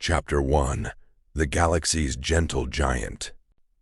Chapter 1: The Galaxy's Gentle Giant.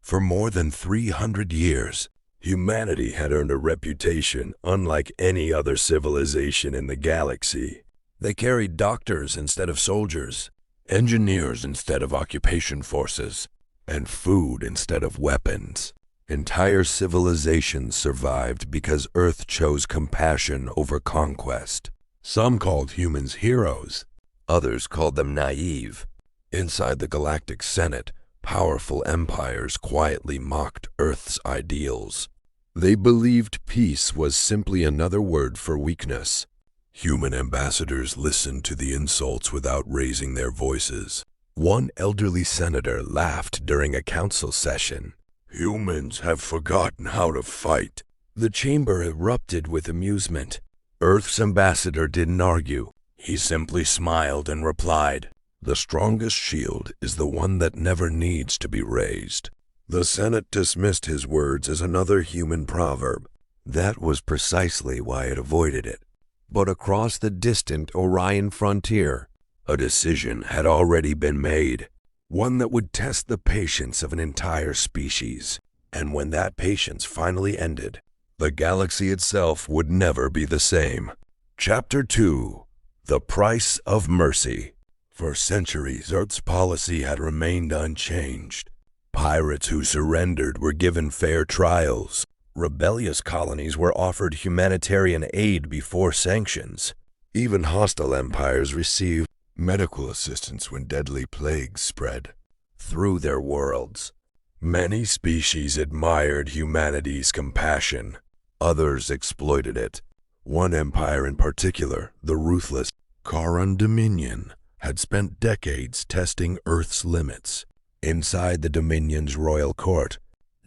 For more than 300 years, humanity had earned a reputation unlike any other civilization in the galaxy. They carried doctors instead of soldiers, engineers instead of occupation forces, and food instead of weapons. Entire civilizations survived because Earth chose compassion over conquest. Some called humans heroes, others called them naive. Inside the Galactic Senate, powerful empires quietly mocked Earth's ideals. They believed peace was simply another word for weakness. Human ambassadors listened to the insults without raising their voices. One elderly senator laughed during a council session. "Humans have forgotten how to fight." The chamber erupted with amusement. Earth's ambassador didn't argue. He simply smiled and replied, "The strongest shield is the one that never needs to be raised." The Senate dismissed his words as another human proverb. That was precisely why it avoided it. But across the distant Orion frontier, a decision had already been made, one that would test the patience of an entire species. And when that patience finally ended, the galaxy itself would never be the same. Chapter 2: The Price of Mercy. For centuries, Earth's policy had remained unchanged. Pirates who surrendered were given fair trials. Rebellious colonies were offered humanitarian aid before sanctions. Even hostile empires received medical assistance when deadly plagues spread through their worlds. Many species admired humanity's compassion. Others exploited it. One empire in particular, the ruthless Charon Dominion, had spent decades testing Earth's limits. Inside the Dominion's royal court,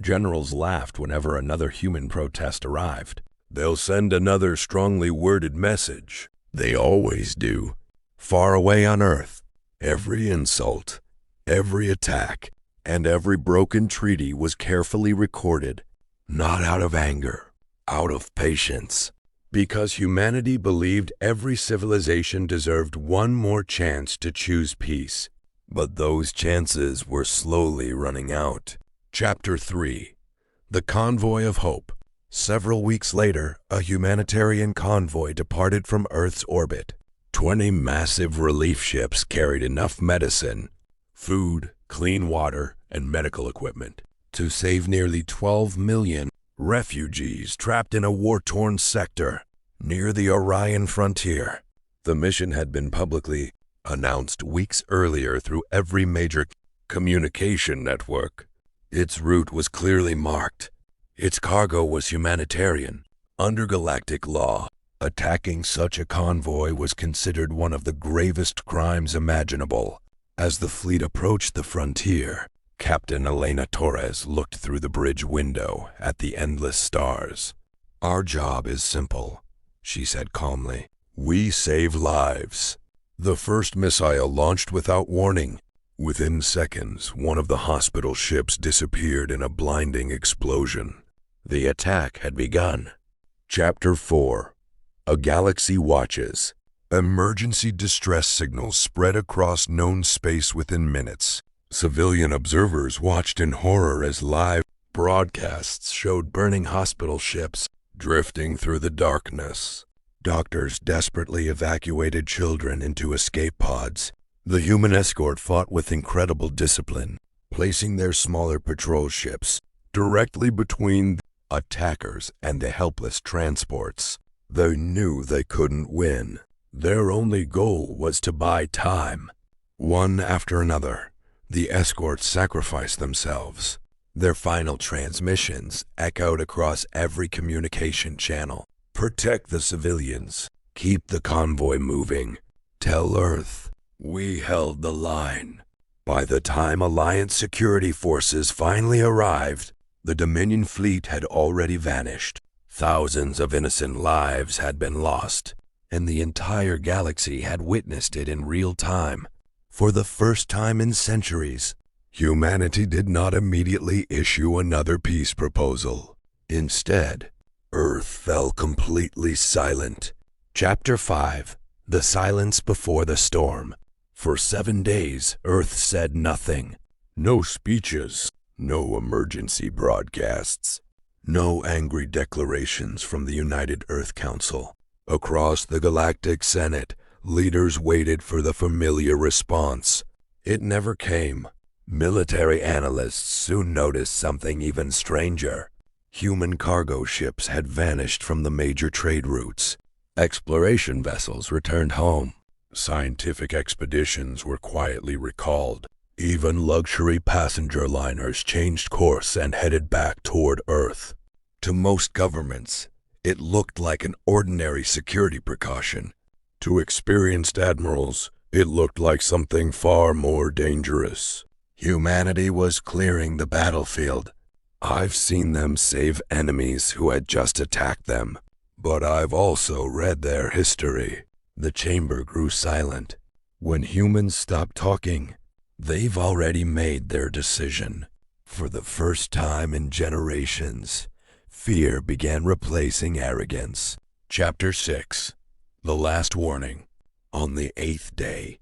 generals laughed whenever another human protest arrived. "They'll send another strongly worded message. They always do." Far away on Earth, every insult, every attack, and every broken treaty was carefully recorded, not out of anger, out of patience. Because humanity believed every civilization deserved one more chance to choose peace. But those chances were slowly running out. Chapter 3: The Convoy of Hope. Several weeks later, a humanitarian convoy departed from Earth's orbit. 20 massive relief ships carried enough medicine, food, clean water, and medical equipment to save nearly 12 million refugees trapped in a war-torn sector near the Orion frontier. The mission had been publicly announced weeks earlier through every major communication network. Its route was clearly marked. Its cargo was humanitarian. Under galactic law, attacking such a convoy was considered one of the gravest crimes imaginable. As the fleet approached the frontier, Captain Elena Torres looked through the bridge window at the endless stars. "Our job is simple," she said calmly. "We save lives." The first missile launched without warning. Within seconds, one of the hospital ships disappeared in a blinding explosion. The attack had begun. Chapter 4: A Galaxy Watches. Emergency distress signals spread across known space within minutes. Civilian observers watched in horror as live broadcasts showed burning hospital ships drifting through the darkness. Doctors desperately evacuated children into escape pods. The human escort fought with incredible discipline, placing their smaller patrol ships directly between attackers and the helpless transports. They knew they couldn't win. Their only goal was to buy time. One after another, the escorts sacrificed themselves. Their final transmissions echoed across every communication channel. "Protect the civilians. Keep the convoy moving. Tell Earth we held the line." By the time Alliance security forces finally arrived, the Dominion fleet had already vanished. Thousands of innocent lives had been lost, and the entire galaxy had witnessed it in real time. For the first time in centuries, humanity did not immediately issue another peace proposal. Instead, Earth fell completely silent. Chapter 5: The Silence Before the Storm. For 7 days, Earth said nothing. No speeches, no emergency broadcasts, no angry declarations from the United Earth Council. Across the Galactic Senate, leaders waited for the familiar response. It never came. Military analysts soon noticed something even stranger. Human cargo ships had vanished from the major trade routes. Exploration vessels returned home. Scientific expeditions were quietly recalled. Even luxury passenger liners changed course and headed back toward Earth. To most governments, it looked like an ordinary security precaution. To experienced admirals, it looked like something far more dangerous. Humanity was clearing the battlefield. I've seen them save enemies who had just attacked them, but I've also read their history. The chamber grew silent. When humans stopped talking, they've already made their decision. For the first time in generations, fear began replacing arrogance. Chapter 6. The Last Warning. On the 8th day,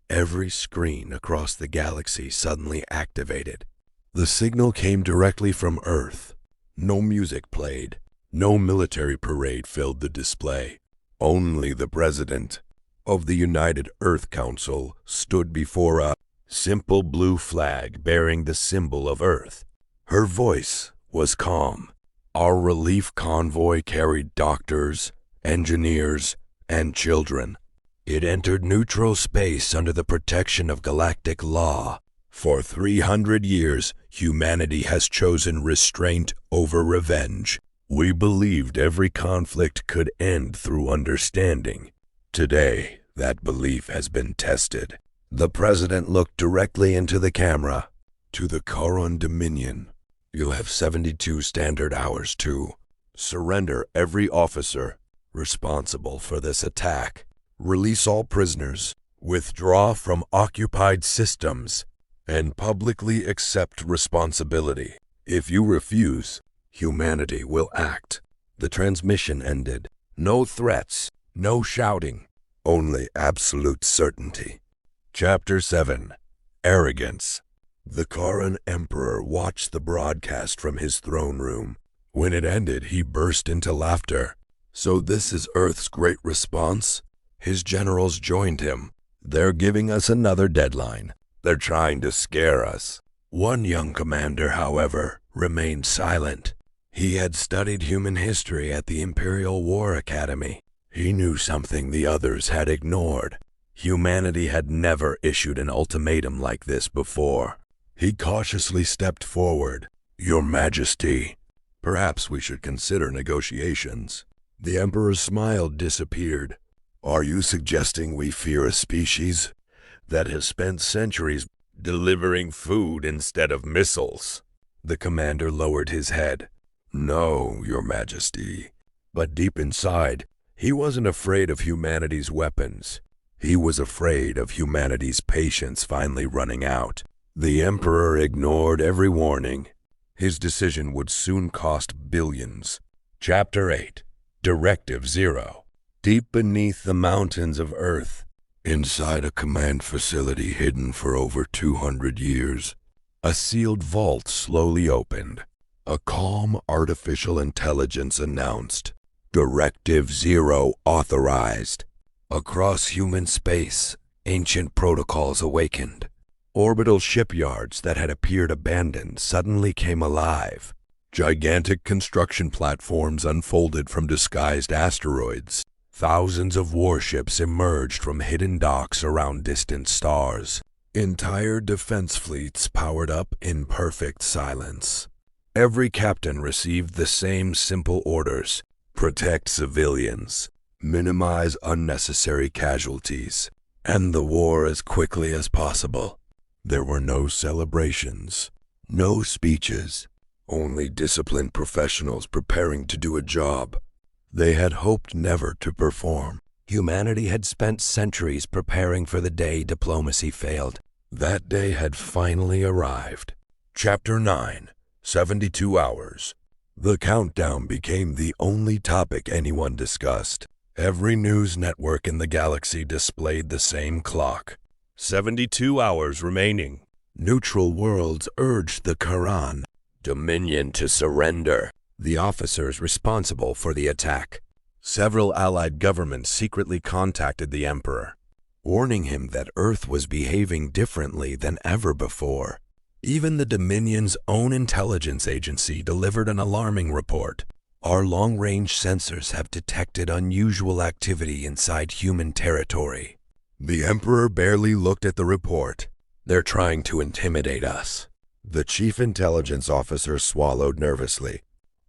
every screen across the galaxy suddenly activated. The signal came directly from Earth. No music played. No military parade filled the display. Only the President of the United Earth Council stood before a simple blue flag bearing the symbol of Earth. Her voice was calm. Our relief convoy carried doctors, engineers, and children. It entered neutral space under the protection of galactic law. For 300 years, humanity has chosen restraint over revenge. We believed every conflict could end through understanding. Today, that belief has been tested. The President looked directly into the camera. To the Charon Dominion, you'll have 72 standard hours to surrender every officer responsible for this attack. Release all prisoners, withdraw from occupied systems, and publicly accept responsibility. If you refuse, humanity will act. The transmission ended. No threats, no shouting, only absolute certainty. Chapter 7. Arrogance. The Charon Emperor watched the broadcast from his throne room. When it ended, he burst into laughter. So this is Earth's great response? His generals joined him. They're giving us another deadline. They're trying to scare us. One young commander, however, remained silent. He had studied human history at the Imperial War Academy. He knew something the others had ignored. Humanity had never issued an ultimatum like this before. He cautiously stepped forward. Your Majesty, perhaps we should consider negotiations. The Emperor's smile disappeared. Are you suggesting we fear a species that has spent centuries delivering food instead of missiles? The commander lowered his head. No, Your Majesty. But deep inside, he wasn't afraid of humanity's weapons. He was afraid of humanity's patience finally running out. The Emperor ignored every warning. His decision would soon cost billions. Chapter 8. Directive 0. Deep beneath the mountains of Earth, inside a command facility hidden for over 200 years, a sealed vault slowly opened. A calm artificial intelligence announced, Directive 0 authorized. Across human space, ancient protocols awakened. Orbital shipyards that had appeared abandoned suddenly came alive. Gigantic construction platforms unfolded from disguised asteroids. Thousands of warships emerged from hidden docks around distant stars. Entire defense fleets powered up in perfect silence. Every captain received the same simple orders: protect civilians, minimize unnecessary casualties, end the war as quickly as possible. There were no celebrations, no speeches, only disciplined professionals preparing to do a job they had hoped never to perform. Humanity had spent centuries preparing for the day diplomacy failed. That day had finally arrived. Chapter 9. 72 Hours. The countdown became the only topic anyone discussed. Every news network in the galaxy displayed the same clock. 72 hours remaining. Neutral worlds urged the Quran, Dominion to surrender. The officers responsible for the attack. Several allied governments secretly contacted the Emperor, warning him that Earth was behaving differently than ever before. Even the Dominion's own intelligence agency delivered an alarming report. Our long-range sensors have detected unusual activity inside human territory. The Emperor barely looked at the report. They're trying to intimidate us. The chief intelligence officer swallowed nervously.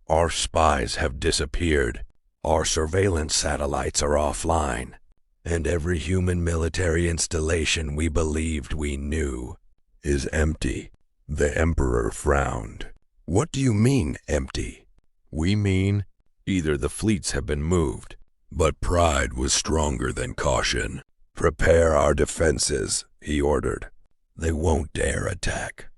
Our spies have disappeared. Our surveillance satellites are offline. And every human military installation we believed we knew is empty. The Emperor frowned. What do you mean, empty? We mean either the fleets have been moved, but pride was stronger than caution. Prepare our defenses, he ordered. They won't dare attack.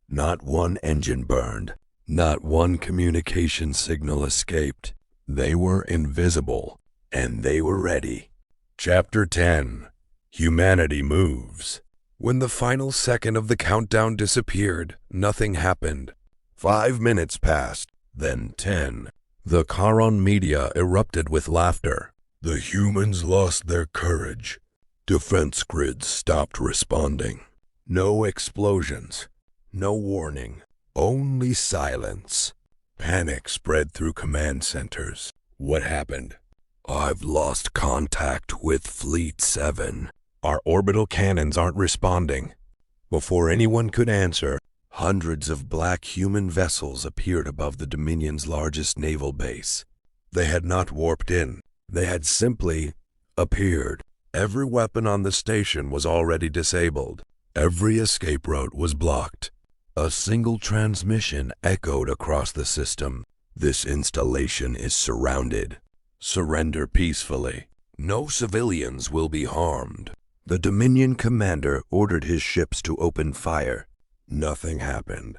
Not one engine burned. Not one communication signal escaped. They were invisible, and they were ready. Chapter 10. Humanity Moves. When the final second of the countdown disappeared, nothing happened. 5 minutes passed, then 10. The Charon media erupted with laughter. The humans lost their courage. Defense grids stopped responding. No explosions. No warning. Only silence. Panic spread through command centers. What happened? I've lost contact with Fleet 7. Our orbital cannons aren't responding. Before anyone could answer, hundreds of black human vessels appeared above the Dominion's largest naval base. They had not warped in. They had simply appeared. Every weapon on the station was already disabled. Every escape route was blocked. A single transmission echoed across the system. This installation is surrounded. Surrender peacefully. No civilians will be harmed. The Dominion commander ordered his ships to open fire. Nothing happened.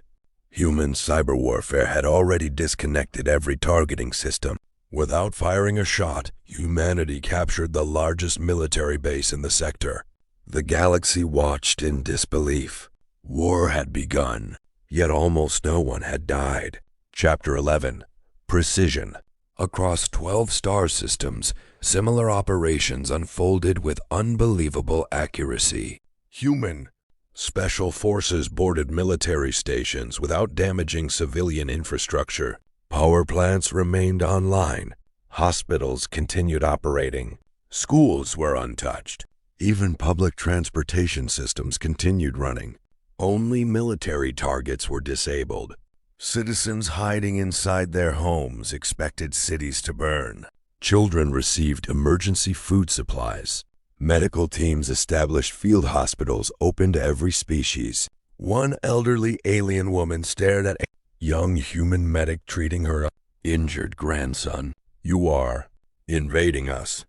Human cyber warfare had already disconnected every targeting system. Without firing a shot, humanity captured the largest military base in the sector. The galaxy watched in disbelief. War had begun, yet almost no one had died. Chapter 11. Precision. Across 12 star systems, similar operations unfolded with unbelievable accuracy. Human. Special forces boarded military stations without damaging civilian infrastructure. Power plants remained online. Hospitals continued operating. Schools were untouched. Even public transportation systems continued running. Only military targets were disabled. Citizens hiding inside their homes expected cities to burn. Children received emergency food supplies. Medical teams established field hospitals open to every species. One elderly alien woman stared at a young human medic treating her injured grandson. You are invading us.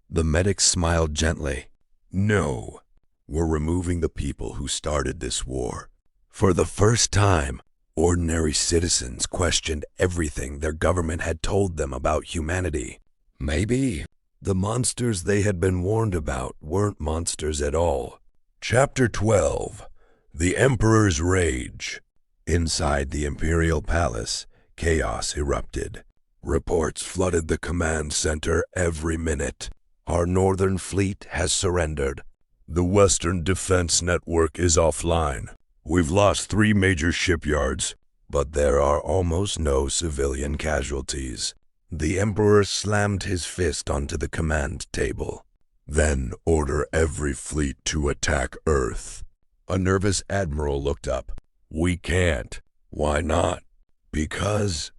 The medic smiled gently. No, we're removing the people who started this war. For the first time, ordinary citizens questioned everything their government had told them about humanity. Maybe the monsters they had been warned about weren't monsters at all. Chapter 12. The Emperor's Rage. Inside the Imperial Palace, chaos erupted. Reports flooded the command center every minute. Our northern fleet has surrendered. The Western Defense Network is offline. We've lost 3 major shipyards, but there are almost no civilian casualties. The Emperor slammed his fist onto the command table. Then order every fleet to attack Earth. A nervous admiral looked up. We can't. Why not? Because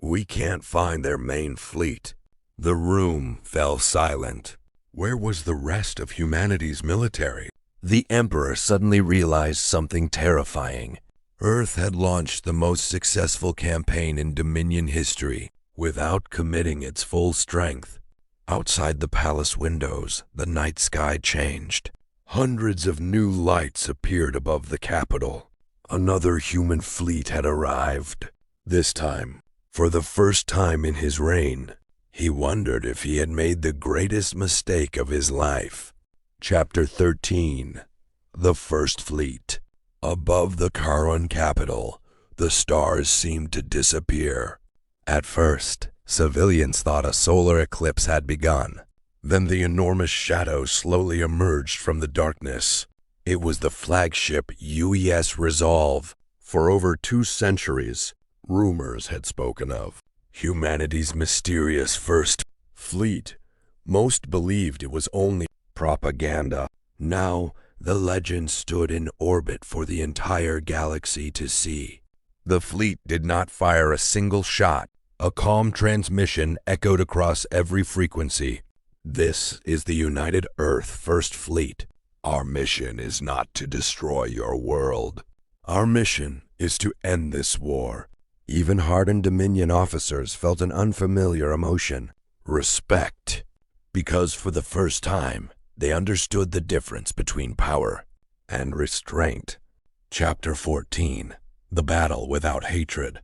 we can't find their main fleet. The room fell silent. Where was the rest of humanity's military? The Emperor suddenly realized something terrifying. Earth had launched the most successful campaign in Dominion history without committing its full strength. Outside the palace windows, the night sky changed. Hundreds of new lights appeared above the capital. Another human fleet had arrived. This time, for the first time in his reign, he wondered if he had made the greatest mistake of his life. Chapter 13. The First Fleet. Above the Charon capital, the stars seemed to disappear. At first, civilians thought a solar eclipse had begun. Then the enormous shadow slowly emerged from the darkness. It was the flagship UES Resolve. For over 2 centuries, rumors had spoken of humanity's mysterious First Fleet. Most believed it was only propaganda. Now, the legend stood in orbit for the entire galaxy to see. The fleet did not fire a single shot. A calm transmission echoed across every frequency. "This is the United Earth First Fleet. Our mission is not to destroy your world. Our mission is to end this war." Even hardened Dominion officers felt an unfamiliar emotion: respect. Because for the first time, they understood the difference between power and restraint. Chapter 14. The Battle Without Hatred.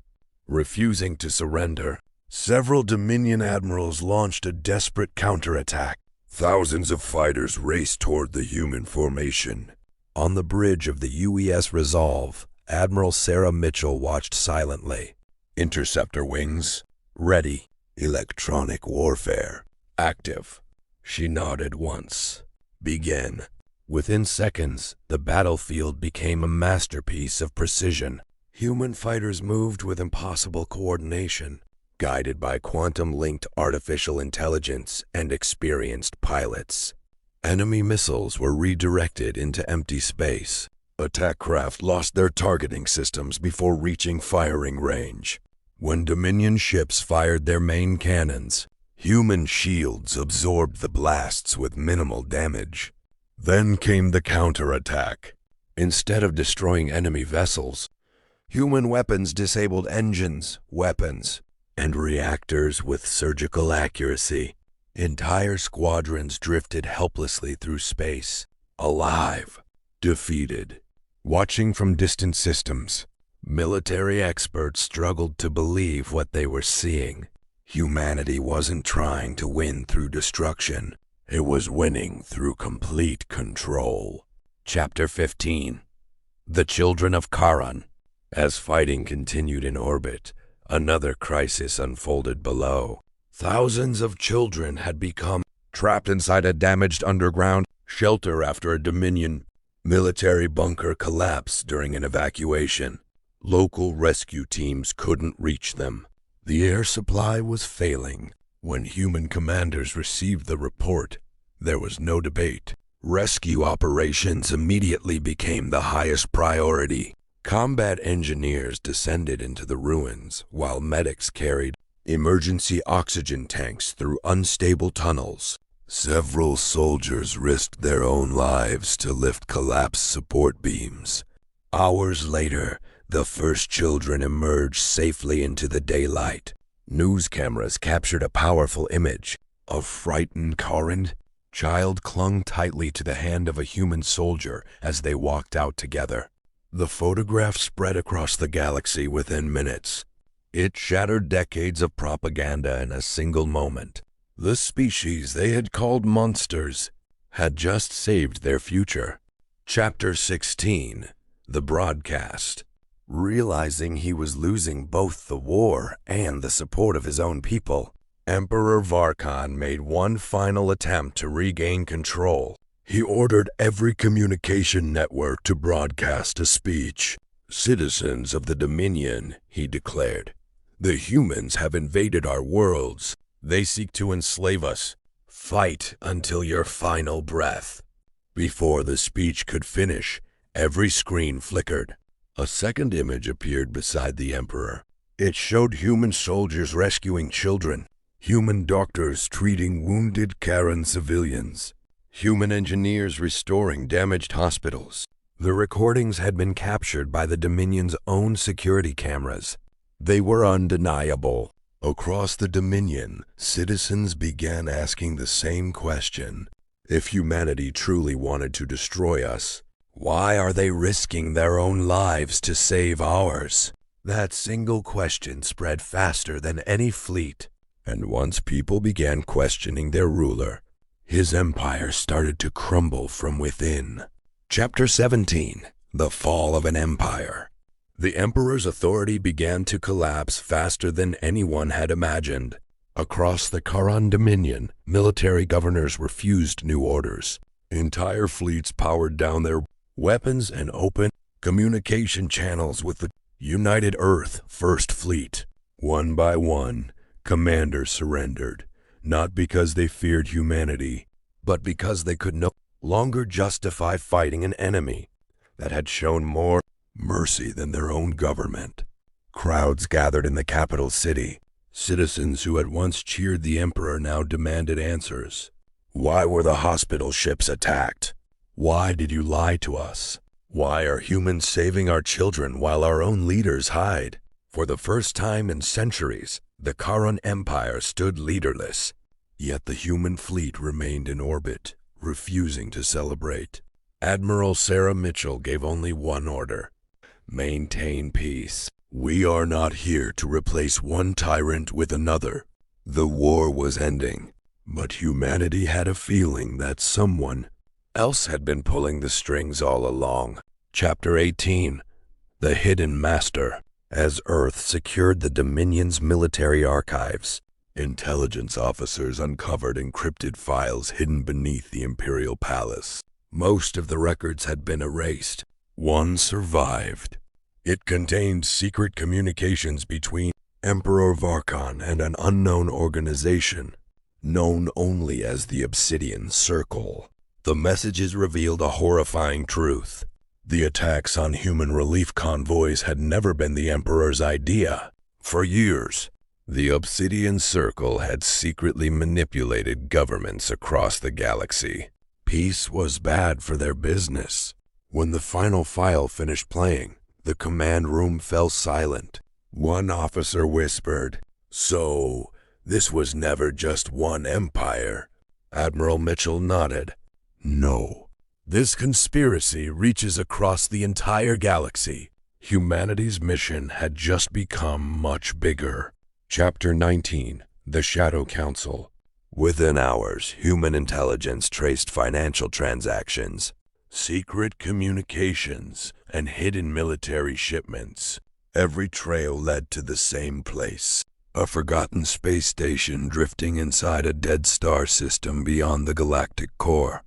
Refusing to surrender, several Dominion admirals launched a desperate counterattack. Thousands of fighters raced toward the human formation. On the bridge of the UES Resolve, Admiral Sarah Mitchell watched silently. Interceptor wings, ready. Electronic warfare, active. She nodded once. Begin. Within seconds, the battlefield became a masterpiece of precision. Human fighters moved with impossible coordination, guided by quantum-linked artificial intelligence and experienced pilots. Enemy missiles were redirected into empty space. Attack craft lost their targeting systems before reaching firing range. When Dominion ships fired their main cannons, human shields absorbed the blasts with minimal damage. Then came the counterattack. Instead of destroying enemy vessels, human weapons disabled engines, weapons, and reactors with surgical accuracy. Entire squadrons drifted helplessly through space, alive, defeated. Watching from distant systems, military experts struggled to believe what they were seeing. Humanity wasn't trying to win through destruction. It was winning through complete control. Chapter 15. The Children of Charon. As fighting continued in orbit, another crisis unfolded below. Thousands of children had become trapped inside a damaged underground shelter after a Dominion military bunker collapsed during an evacuation. Local rescue teams couldn't reach them. The air supply was failing. When human commanders received the report, there was no debate. Rescue operations immediately became the highest priority. Combat engineers descended into the ruins, while medics carried emergency oxygen tanks through unstable tunnels. Several soldiers risked their own lives to lift collapsed support beams. Hours later, the first children emerged safely into the daylight. News cameras captured a powerful image. A frightened Charon child clung tightly to the hand of a human soldier as they walked out together. The photograph spread across the galaxy within minutes. It shattered decades of propaganda in a single moment. The species they had called monsters had just saved their future. Chapter 16. The Broadcast. Realizing he was losing both the war and the support of his own people, Emperor Varkon made one final attempt to regain control. He ordered every communication network to broadcast a speech. "Citizens of the Dominion," he declared, "the humans have invaded our worlds. They seek to enslave us. Fight until your final breath." Before the speech could finish, every screen flickered. A second image appeared beside the Emperor. It showed human soldiers rescuing children, human doctors treating wounded Charon civilians, human engineers restoring damaged hospitals. The recordings had been captured by the Dominion's own security cameras. They were undeniable. Across the Dominion, citizens began asking the same question. If humanity truly wanted to destroy us, why are they risking their own lives to save ours? That single question spread faster than any fleet. And once people began questioning their ruler, his empire started to crumble from within. Chapter 17. The Fall of an Empire. The Emperor's authority began to collapse faster than anyone had imagined. Across the Charon Dominion, military governors refused new orders. Entire fleets powered down their weapons and opened communication channels with the United Earth First Fleet. One by one, commanders surrendered, not because they feared humanity, but because they could no longer justify fighting an enemy that had shown more mercy than their own government. Crowds gathered in the capital city. Citizens who had once cheered the emperor now demanded answers. Why were the hospital ships attacked? Why did you lie to us? Why are humans saving our children while our own leaders hide? For the first time in centuries, the Charon Empire stood leaderless. Yet the human fleet remained in orbit, refusing to celebrate. Admiral Sarah Mitchell gave only one order: maintain peace. We are not here to replace one tyrant with another. The war was ending, but humanity had a feeling that someone else had been pulling the strings all along. Chapter 18. The Hidden Master. As Earth secured the Dominion's military archives, intelligence officers uncovered encrypted files hidden beneath the Imperial Palace. Most of the records had been erased. One survived. It contained secret communications between Emperor Varkon and an unknown organization, known only as the Obsidian Circle. The messages revealed a horrifying truth. The attacks on human relief convoys had never been the Emperor's idea. For years, the Obsidian Circle had secretly manipulated governments across the galaxy. Peace was bad for their business. When the final file finished playing, the command room fell silent. One officer whispered, "So, this was never just one empire?" Admiral Mitchell nodded. "No. This conspiracy reaches across the entire galaxy. Humanity's mission had just become much bigger." Chapter 19. The Shadow Council. Within hours, human intelligence traced financial transactions, secret communications, and hidden military shipments. Every trail led to the same place: a forgotten space station drifting inside a dead star system beyond the galactic core.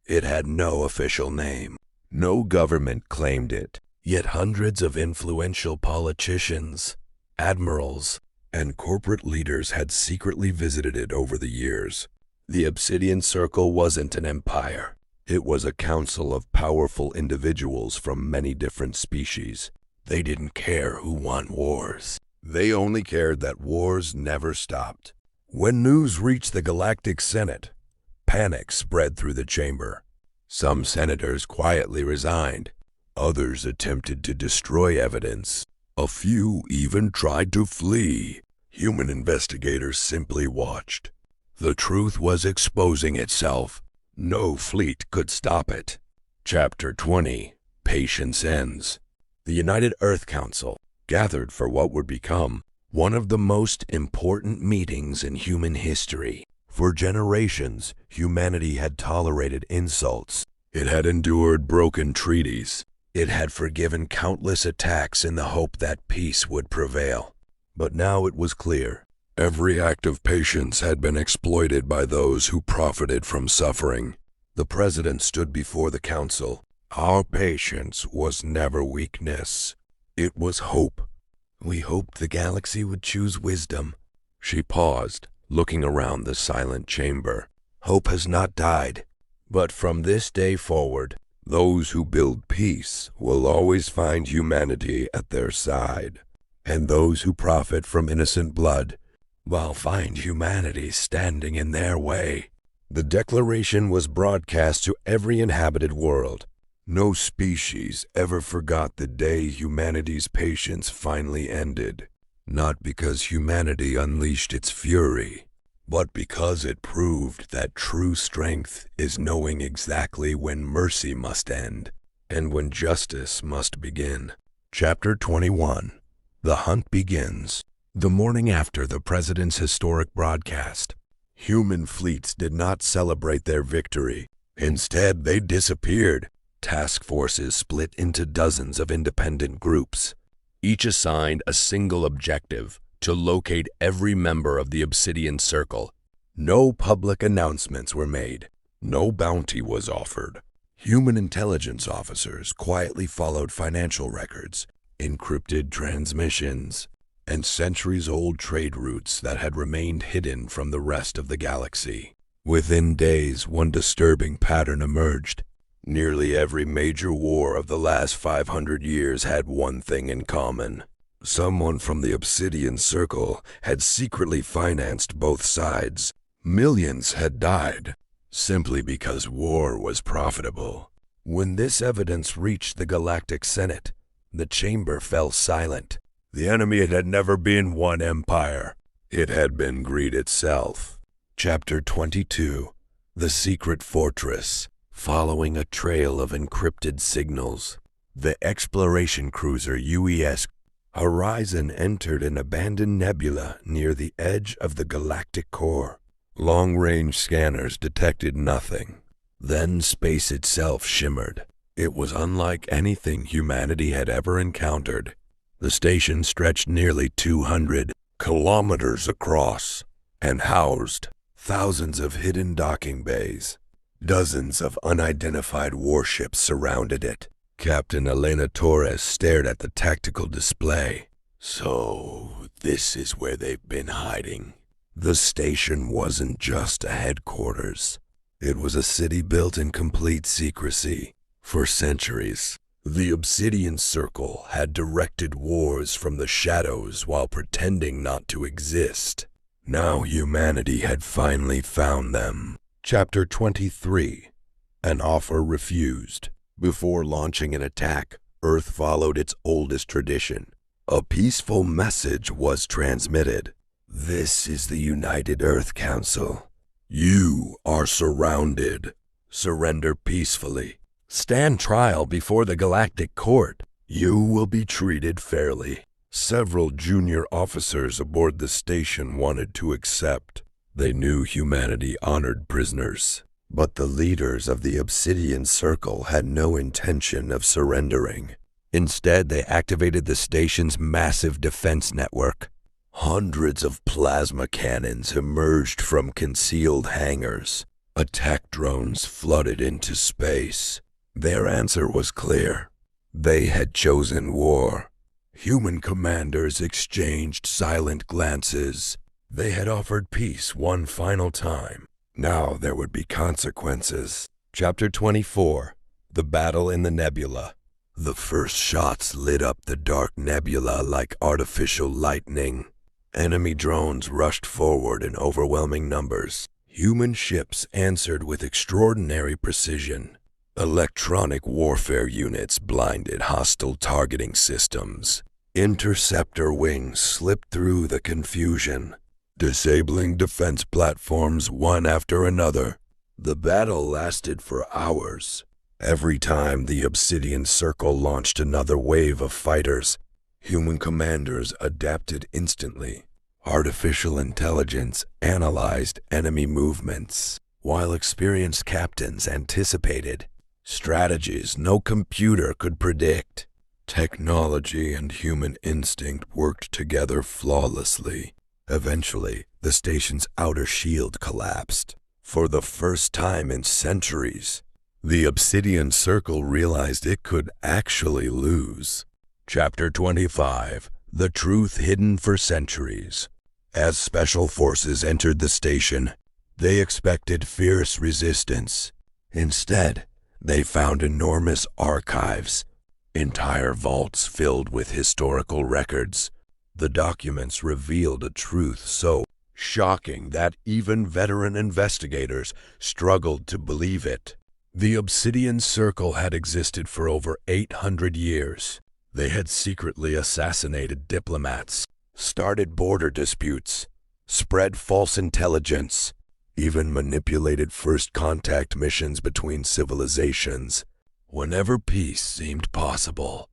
It had no official name. No government claimed it, yet hundreds of influential politicians, admirals, and corporate leaders had secretly visited it over the years. The Obsidian Circle wasn't an empire. It was a council of powerful individuals from many different species. They didn't care who won wars. They only cared that wars never stopped. When news reached the Galactic Senate, panic spread through the chamber. Some senators quietly resigned. Others attempted to destroy evidence. A few even tried to flee. Human investigators simply watched. The truth was exposing itself. No fleet could stop it. Chapter 20. Patience Ends. The United Earth Council gathered for what would become one of the most important meetings in human history. For generations, humanity had tolerated insults. It had endured broken treaties. It had forgiven countless attacks in the hope that peace would prevail. But now it was clear. Every act of patience had been exploited by those who profited from suffering. The president stood before the council. Our patience was never weakness. It was hope. We hoped the galaxy would choose wisdom. She paused, looking around the silent chamber. Hope has not died. But from this day forward, those who build peace will always find humanity at their side. And those who profit from innocent blood will find humanity standing in their way. The declaration was broadcast to every inhabited world. No species ever forgot the day humanity's patience finally ended. Not because humanity unleashed its fury, but because it proved that true strength is knowing exactly when mercy must end and when justice must begin. Chapter 21. The Hunt Begins. The morning after the president's historic broadcast, human fleets did not celebrate their victory. Instead, they disappeared. task forces split into dozens of independent groups, each assigned a single objective: to locate every member of the Obsidian Circle. No public announcements were made. No bounty was offered. Human intelligence officers quietly followed financial records, encrypted transmissions, and centuries-old trade routes that had remained hidden from the rest of the galaxy. Within days, one disturbing pattern emerged. Nearly every major war of the last 500 years had one thing in common. Someone from the Obsidian Circle had secretly financed both sides. Millions had died, simply because war was profitable. When this evidence reached the Galactic Senate, the chamber fell silent. The enemy had never been one empire. It had been greed itself. Chapter 22: The Secret Fortress. Following a trail of encrypted signals, the exploration cruiser UES Horizon entered an abandoned nebula near the edge of the galactic core. Long-range scanners detected nothing. Then space itself shimmered. It was unlike anything humanity had ever encountered. The station stretched nearly 200 kilometers across and housed thousands of hidden docking bays. Dozens of unidentified warships surrounded it. Captain Elena Torres stared at the tactical display. So, this is where they've been hiding. The station wasn't just a headquarters. It was a city built in complete secrecy. For centuries, the Obsidian Circle had directed wars from the shadows while pretending not to exist. Now humanity had finally found them. Chapter 23: An Offer Refused. Before launching an attack, Earth followed its oldest tradition. A peaceful message was transmitted. This is the United Earth Council. You are surrounded. Surrender peacefully. Stand trial before the Galactic Court. You will be treated fairly. Several junior officers aboard the station wanted to accept. They knew humanity honored prisoners, but the leaders of the Obsidian Circle had no intention of surrendering. Instead, they activated the station's massive defense network. Hundreds of plasma cannons emerged from concealed hangars. Attack drones flooded into space. Their answer was clear. They had chosen war. Human commanders exchanged silent glances. They had offered peace one final time. Now there would be consequences. Chapter 24: The Battle in the Nebula. The first shots lit up the dark nebula like artificial lightning. Enemy drones rushed forward in overwhelming numbers. Human ships answered with extraordinary precision. Electronic warfare units blinded hostile targeting systems. Interceptor wings slipped through the confusion, disabling defense platforms one after another. The battle lasted for hours. Every time the Obsidian Circle launched another wave of fighters, human commanders adapted instantly. Artificial intelligence analyzed enemy movements, while experienced captains anticipated strategies no computer could predict. Technology and human instinct worked together flawlessly. Eventually, the station's outer shield collapsed. For the first time in centuries, the Obsidian Circle realized it could actually lose. Chapter 25: The Truth Hidden for Centuries. As special forces entered the station, they expected fierce resistance. Instead, they found enormous archives, entire vaults filled with historical records. The documents revealed a truth so shocking that even veteran investigators struggled to believe it. The Obsidian Circle had existed for over 800 years. They had secretly assassinated diplomats, started border disputes, spread false intelligence, even manipulated first contact missions between civilizations. Whenever peace seemed possible,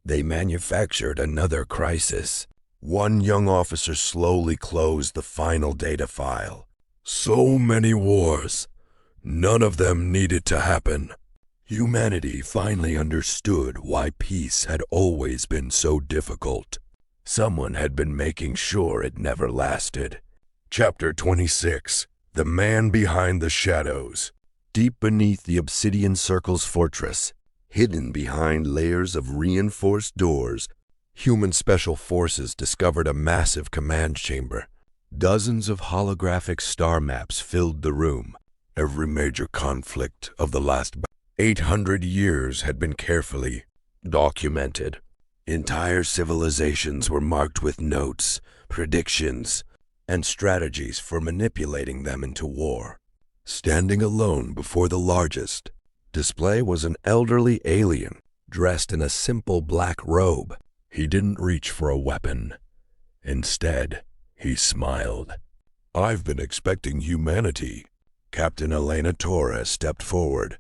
they manufactured another crisis. One young officer slowly closed the final data file. So many wars. None of them needed to happen. Humanity finally understood why peace had always been so difficult. Someone had been making sure it never lasted. Chapter 26. The Man Behind the Shadows. Deep beneath the Obsidian Circle's fortress, hidden behind layers of reinforced doors, human special forces discovered a massive command chamber. Dozens of holographic star maps filled the room. Every major conflict of the last 800 years had been carefully documented. Entire civilizations were marked with notes, predictions, and strategies for manipulating them into war. Standing alone before the largest display was an elderly alien dressed in a simple black robe. He didn't reach for a weapon. Instead, he smiled. "I've been expecting humanity." Captain Elena Torres stepped forward.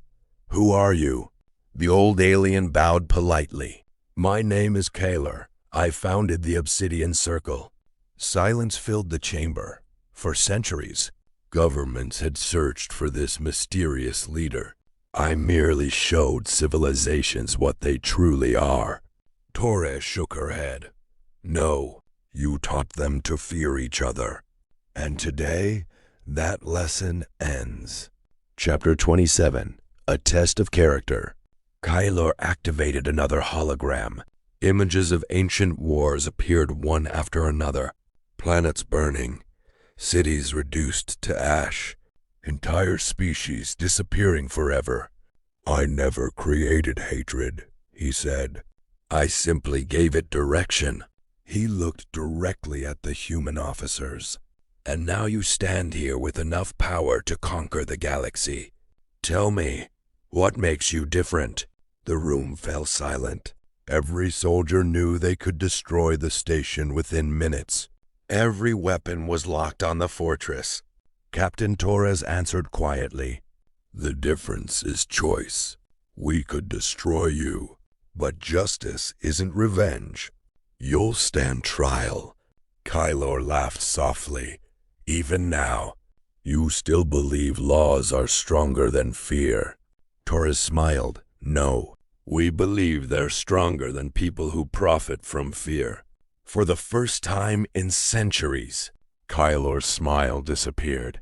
"Who are you?" The old alien bowed politely. "My name is Kaler. I founded the Obsidian Circle." Silence filled the chamber. For centuries, governments had searched for this mysterious leader. "I merely showed civilizations what they truly are." Torres shook her head. "No, you taught them to fear each other. And today, that lesson ends." Chapter 27. A Test of Character. Kyler activated another hologram. Images of ancient wars appeared one after another. Planets burning, cities reduced to ash, entire species disappearing forever. "I never created hatred," he said. "I simply gave it direction." He looked directly at the human officers. "And now you stand here with enough power to conquer the galaxy. Tell me, what makes you different?" The room fell silent. Every soldier knew they could destroy the station within minutes. Every weapon was locked on the fortress. Captain Torres answered quietly, "The difference is choice. We could destroy you, but justice isn't revenge. You'll stand trial." Kylor laughed softly. "Even now, you still believe laws are stronger than fear." Torres smiled. "No, we believe they're stronger than people who profit from fear." For the first time in centuries, Kylor's smile disappeared.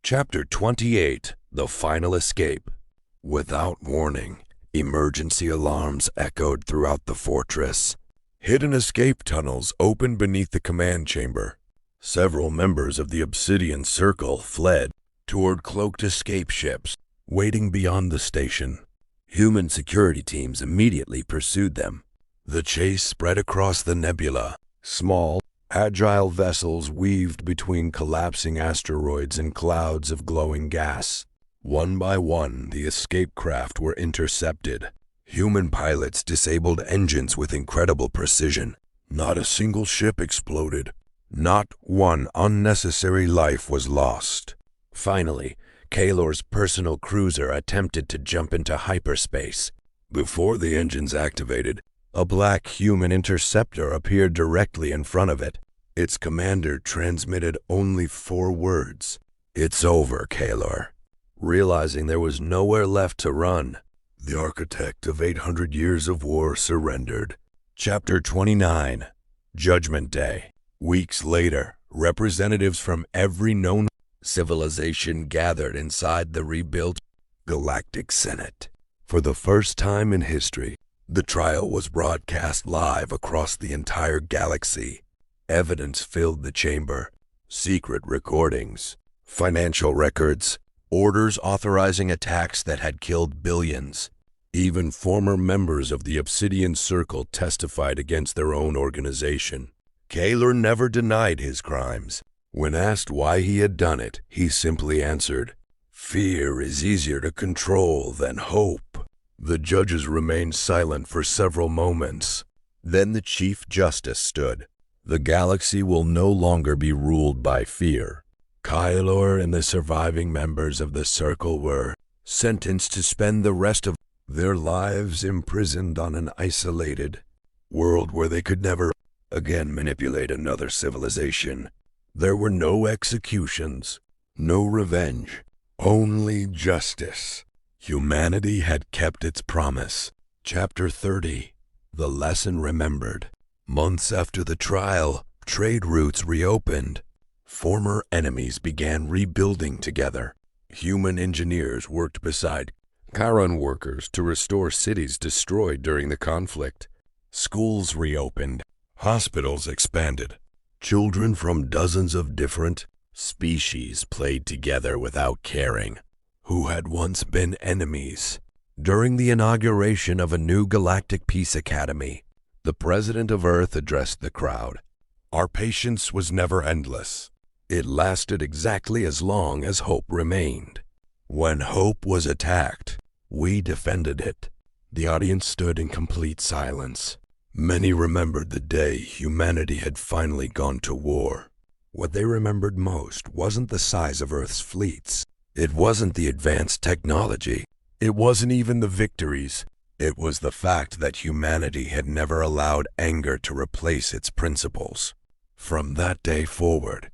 Chapter 28. The Final Escape. Without warning, emergency alarms echoed throughout the fortress. Hidden escape tunnels opened beneath the command chamber. Several members of the Obsidian Circle fled toward cloaked escape ships waiting beyond the station. Human security teams immediately pursued them. The chase spread across the nebula. Small, agile vessels weaved between collapsing asteroids and clouds of glowing gas. One by one, the escape craft were intercepted. Human pilots disabled engines with incredible precision. Not a single ship exploded. Not one unnecessary life was lost. Finally, Kalor's personal cruiser attempted to jump into hyperspace. Before the engines activated, a black human interceptor appeared directly in front of it. Its commander transmitted only 4 words. "It's over, Kalor." Realizing there was nowhere left to run, the architect of 800 years of war surrendered. Chapter 29. Judgment Day. Weeks later, representatives from every known civilization gathered inside the rebuilt Galactic Senate. For the first time in history, the trial was broadcast live across the entire galaxy. Evidence filled the chamber. Secret recordings, financial records, orders authorizing attacks that had killed billions. Even former members of the Obsidian Circle testified against their own organization. Kaler never denied his crimes. When asked why he had done it, he simply answered, "Fear is easier to control than hope." The judges remained silent for several moments. Then the Chief Justice stood. "The galaxy will no longer be ruled by fear." Kylor and the surviving members of the Circle were sentenced to spend the rest of their lives imprisoned on an isolated world where they could never again manipulate another civilization. There were no executions, no revenge, only justice. Humanity had kept its promise. Chapter 30. The Lesson Remembered. Months after the trial, trade routes reopened. Former enemies began rebuilding together. Human engineers worked beside Charon workers to restore cities destroyed during the conflict. Schools reopened. Hospitals expanded. Children from dozens of different species played together without caring who had once been enemies. During the inauguration of a new Galactic Peace Academy, the President of Earth addressed the crowd. Our patience was never endless. It lasted exactly as long as hope remained. When hope was attacked, we defended it. The audience stood in complete silence. Many remembered the day humanity had finally gone to war. What they remembered most wasn't the size of Earth's fleets. It wasn't the advanced technology. It wasn't even the victories. It was the fact that humanity had never allowed anger to replace its principles. From that day forward,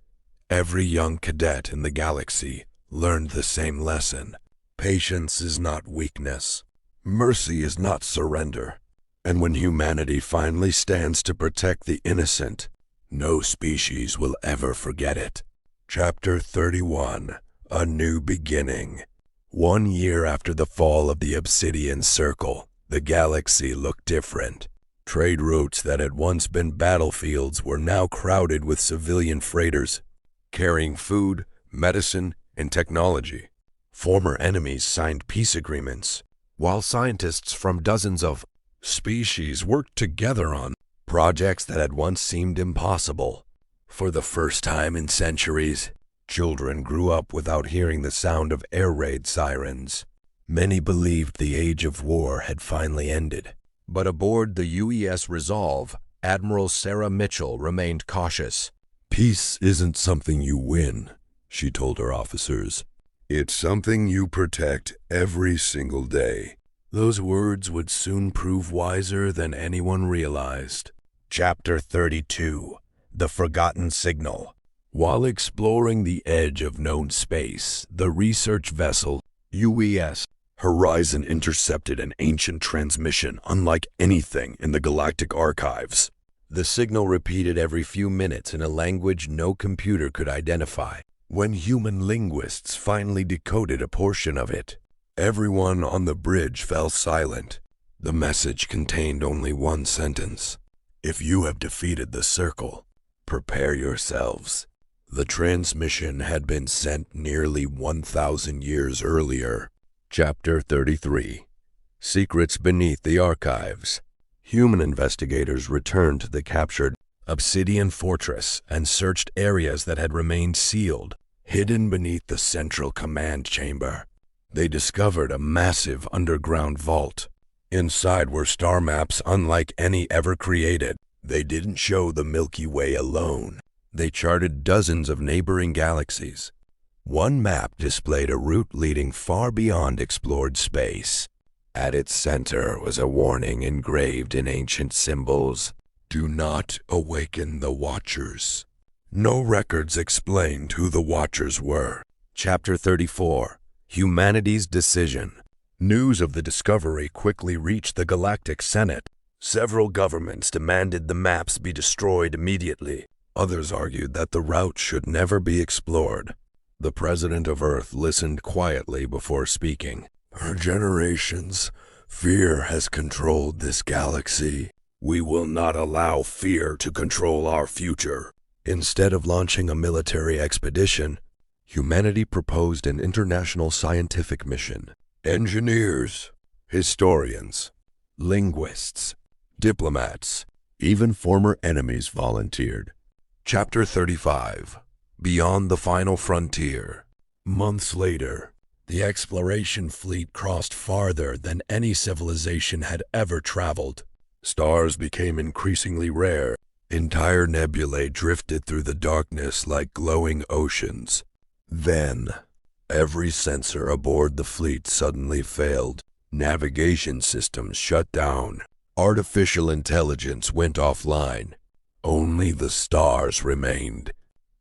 every young cadet in the galaxy learned the same lesson. Patience is not weakness. Mercy is not surrender. And when humanity finally stands to protect the innocent, no species will ever forget it. Chapter 31. A New Beginning. 1 year after the fall of the Obsidian Circle, the galaxy looked different. Trade routes that had once been battlefields were now crowded with civilian freighters, carrying food, medicine, and technology. Former enemies signed peace agreements, while scientists from dozens of species worked together on projects that had once seemed impossible. For the first time in centuries, children grew up without hearing the sound of air raid sirens. Many believed the age of war had finally ended. But aboard the UES Resolve, Admiral Sarah Mitchell remained cautious. Peace isn't something you win, she told her officers. It's something you protect every single day. Those words would soon prove wiser than anyone realized. Chapter 32. The Forgotten Signal. While exploring the edge of known space, the research vessel UES Horizon intercepted an ancient transmission unlike anything in the galactic archives. The signal repeated every few minutes in a language no computer could identify. When human linguists finally decoded a portion of it, everyone on the bridge fell silent. The message contained only one sentence. If you have defeated the circle, prepare yourselves. The transmission had been sent nearly 1,000 years earlier. Chapter 33. Secrets Beneath the Archives. Human investigators returned to the captured Obsidian Fortress and searched areas that had remained sealed, hidden beneath the central command chamber. They discovered a massive underground vault. Inside were star maps unlike any ever created. They didn't show the Milky Way alone. They charted dozens of neighboring galaxies. One map displayed a route leading far beyond explored space. At its center was a warning engraved in ancient symbols. Do not awaken the Watchers. No records explained who the Watchers were. Chapter 34. Humanity's Decision. News of the discovery quickly reached the Galactic Senate. Several governments demanded the maps be destroyed immediately. Others argued that the route should never be explored. The President of Earth listened quietly before speaking. For generations, fear has controlled this galaxy. We will not allow fear to control our future. Instead of launching a military expedition, humanity proposed an international scientific mission. Engineers, historians, linguists, diplomats, even former enemies volunteered. Chapter 35. Beyond the Final Frontier. Months later, the exploration fleet crossed farther than any civilization had ever traveled. Stars became increasingly rare. Entire nebulae drifted through the darkness like glowing oceans. Then, every sensor aboard the fleet suddenly failed. Navigation systems shut down. Artificial intelligence went offline. Only the stars remained.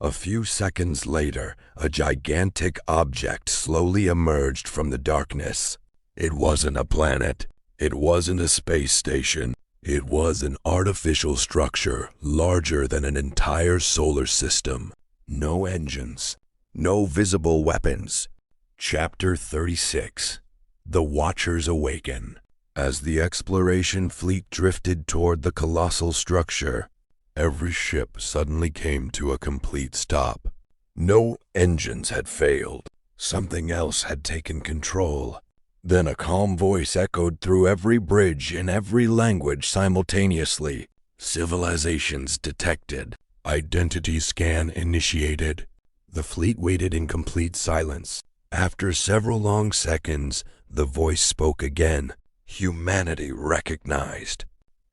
A few seconds later, a gigantic object slowly emerged from the darkness. It wasn't a planet. It wasn't a space station. It was an artificial structure larger than an entire solar system. No engines. No visible weapons. Chapter 36. The Watchers Awaken. As the exploration fleet drifted toward the colossal structure, every ship suddenly came to a complete stop. No engines had failed. Something else had taken control. Then a calm voice echoed through every bridge in every language simultaneously. Civilizations detected. Identity scan initiated. The fleet waited in complete silence. After several long seconds, the voice spoke again. Humanity recognized.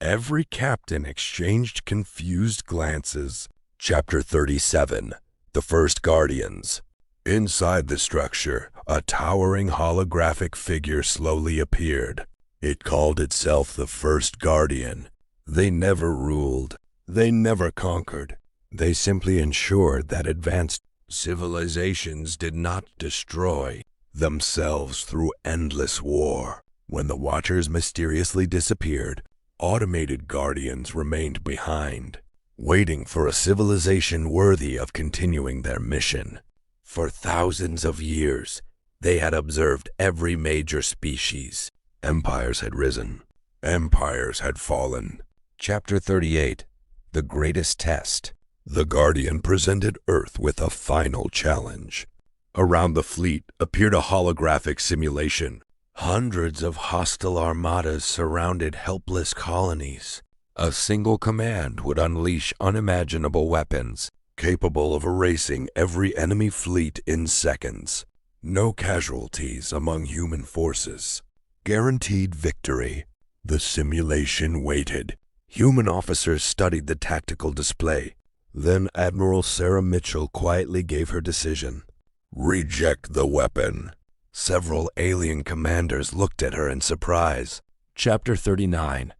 Every captain exchanged confused glances. Chapter 37. The First Guardians. Inside the structure, a towering holographic figure slowly appeared. It called itself the First Guardian. They never ruled. They never conquered. They simply ensured that advanced civilizations did not destroy themselves through endless war. When the Watchers mysteriously disappeared, automated guardians remained behind, waiting for a civilization worthy of continuing their mission. For thousands of years, they had observed every major species. Empires had risen. Empires had fallen. Chapter 38. The Greatest Test. The Guardian presented Earth with a final challenge. Around the fleet appeared a holographic simulation. Hundreds of hostile armadas surrounded helpless colonies. A single command would unleash unimaginable weapons, capable of erasing every enemy fleet in seconds. No casualties among human forces. Guaranteed victory. The simulation waited. Human officers studied the tactical display. Then Admiral Sarah Mitchell quietly gave her decision. Reject the weapon. Several alien commanders looked at her in surprise. Chapter 39.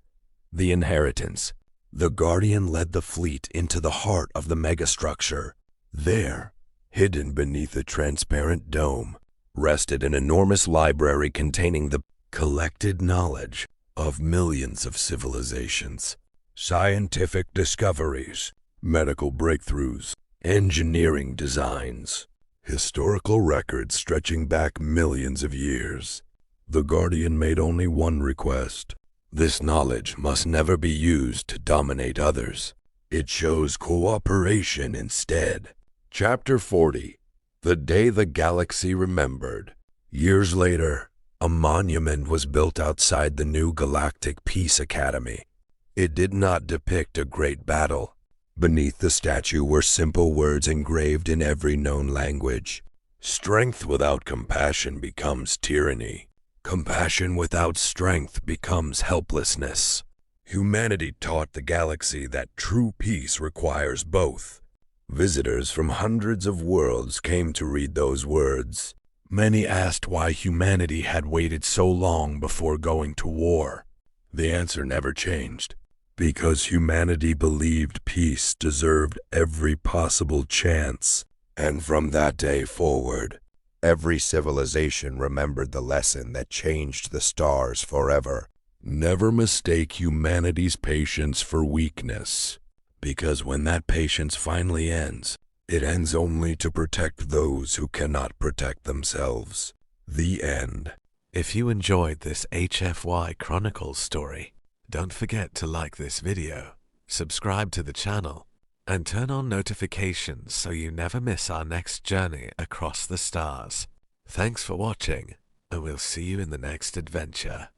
The Inheritance. The Guardian led the fleet into the heart of the megastructure. There, hidden beneath a transparent dome, rested an enormous library containing the collected knowledge of millions of civilizations. Scientific discoveries, medical breakthroughs, engineering designs, historical records stretching back millions of years. The Guardian made only one request. This knowledge must never be used to dominate others. It chose cooperation instead. Chapter 40. The Day the Galaxy Remembered. Years later, a monument was built outside the new Galactic Peace Academy. It did not depict a great battle. Beneath the statue were simple words engraved in every known language. Strength without compassion becomes tyranny. Compassion without strength becomes helplessness. Humanity taught the galaxy that true peace requires both. Visitors from hundreds of worlds came to read those words. Many asked why humanity had waited so long before going to war. The answer never changed. Because humanity believed peace deserved every possible chance. And from that day forward, every civilization remembered the lesson that changed the stars forever. Never mistake humanity's patience for weakness. Because when that patience finally ends, it ends only to protect those who cannot protect themselves. The end. If you enjoyed this HFY Chronicles story, don't forget to like this video, subscribe to the channel, and turn on notifications so you never miss our next journey across the stars. Thanks for watching, and we'll see you in the next adventure.